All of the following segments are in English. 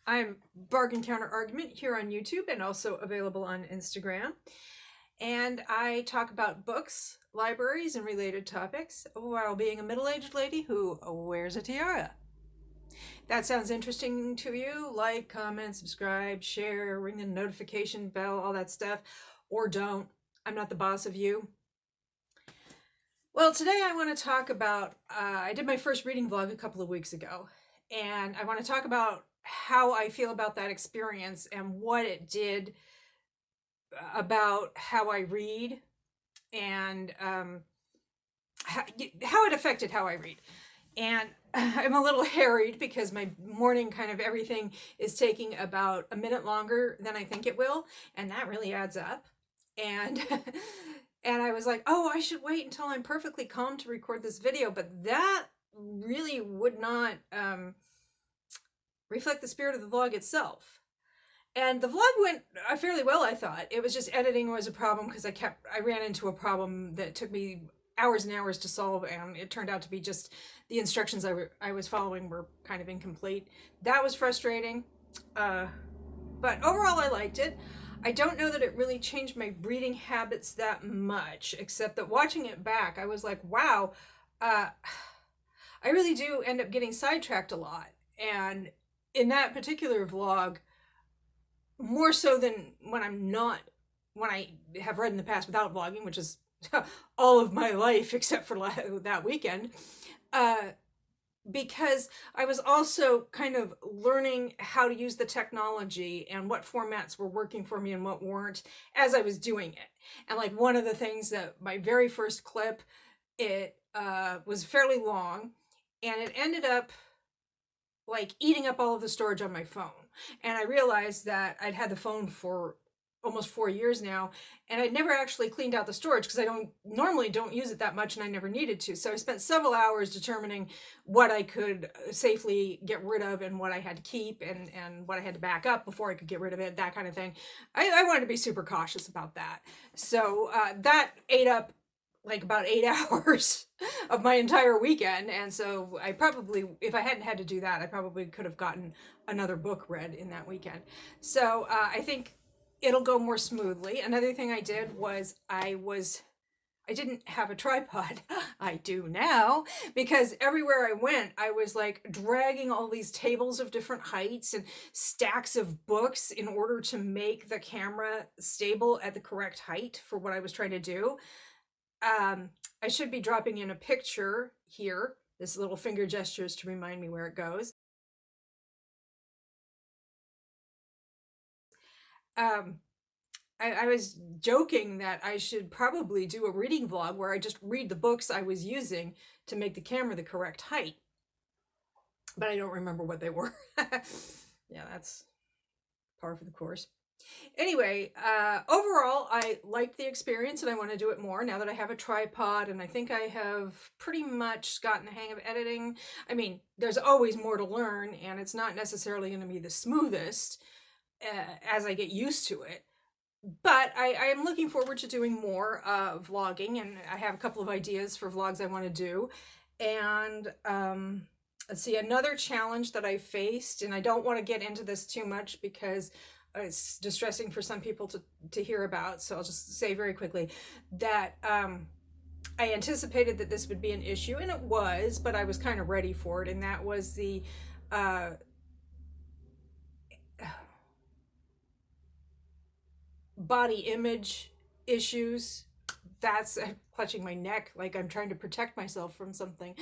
I'm Bargain Counter Argument here on YouTube and also available on Instagram. And I talk about books, libraries, and related topics while being a middle aged lady who wears a tiara. That sounds interesting to you? Like, comment, subscribe, share, ring the notification bell, all that stuff. Or don't. I'm not the boss of you. Well, today I want to talk about. I did my first reading vlog a couple of weeks ago, and I want to talk about how I feel about that experience and what it did about how I read and how it affected how I read. And I'm a little harried because my morning kind of everything is taking about a minute longer than I think it will, and that really adds up. And and I was like, oh, I should wait until I'm perfectly calm to record this video, but that really would not reflect the spirit of the vlog itself. And the vlog went fairly well, I thought. It was just editing was a problem because I ran into a problem that took me hours and hours to solve, and it turned out to be just the instructions I was following were kind of incomplete. That was frustrating, but overall I liked it. I don't know that it really changed my reading habits that much, except that watching it back, I was like, wow, I really do end up getting sidetracked a lot. And in that particular vlog, more so than when I have read in the past without vlogging, which is all of my life except for that weekend, because I was also kind of learning how to use the technology and what formats were working for me and what weren't as I was doing it. And like one of the things that my very first clip, it was fairly long, and it ended up like eating up all of the storage on my phone. And I realized that I'd had the phone for almost 4 years now, and I'd never actually cleaned out the storage because I don't use it that much, and I never needed to. So I spent several hours determining what I could safely get rid of and what I had to keep and what I had to back up before I could get rid of it, that kind of thing. I wanted to be super cautious about that. So that ate up like about 8 hours of my entire weekend. And so I probably, if I hadn't had to do that, I probably could have gotten another book read in that weekend. So I think it'll go more smoothly. Another thing I did was I didn't have a tripod. I do now, because everywhere I went, I was like dragging all these tables of different heights and stacks of books in order to make the camera stable at the correct height for what I was trying to do. I should be dropping in a picture here, this little finger gestures to remind me where it goes. I was joking that I should probably do a reading vlog where I just read the books I was using to make the camera the correct height, but I don't remember what they were. Yeah, that's par for the course. Anyway, overall, I liked the experience and I want to do it more now that I have a tripod, and I think I have pretty much gotten the hang of editing. I mean, there's always more to learn, and it's not necessarily going to be the smoothest as I get used to it. But I am looking forward to doing more vlogging, and I have a couple of ideas for vlogs I want to do. And let's see, another challenge that I faced, and I don't want to get into this too much because it's distressing for some people to hear about, so I'll just say very quickly that I anticipated that this would be an issue, and it was, but I was kind of ready for it, and that was the body image issues. That's clutching my neck like I'm trying to protect myself from something.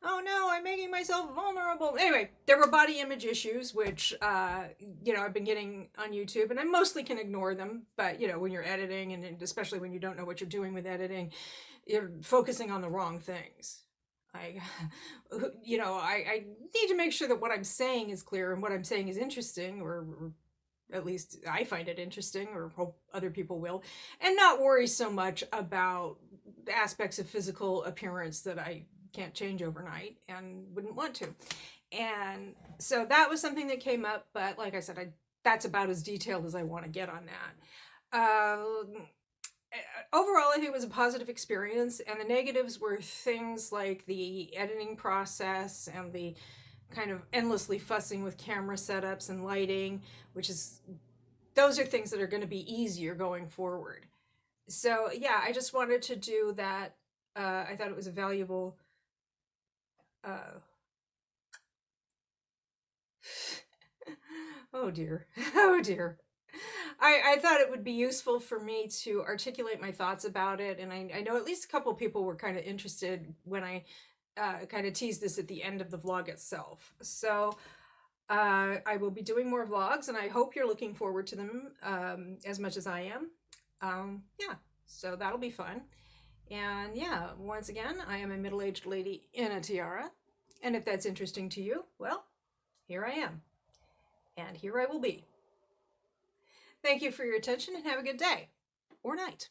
Oh no, I'm making myself vulnerable. Anyway, there were body image issues, which, I've been getting on YouTube, and I mostly can ignore them. But, when you're editing, and especially when you don't know what you're doing with editing, you're focusing on the wrong things. I need to make sure that what I'm saying is clear and what I'm saying is interesting, or at least I find it interesting, or hope other people will, and not worry so much about aspects of physical appearance that I can't change overnight and wouldn't want to. And so that was something that came up, but like I said, that's about as detailed as I want to get on that. Overall, I think it was a positive experience, and the negatives were things like the editing process and the kind of endlessly fussing with camera setups and lighting, which is, those are things that are going to be easier going forward. So yeah, I just wanted to do that. I thought it was a valuable. Uh, oh dear, oh dear. I thought it would be useful for me to articulate my thoughts about it, and I know at least a couple people were kind of interested when I kind of teased this at the end of the vlog itself. So I will be doing more vlogs, and I hope you're looking forward to them as much as I am. Yeah, so that'll be fun. And yeah, once again, I am a middle-aged lady in a tiara. And if that's interesting to you, well, here I am. And here I will be. Thank you for your attention and have a good day or night.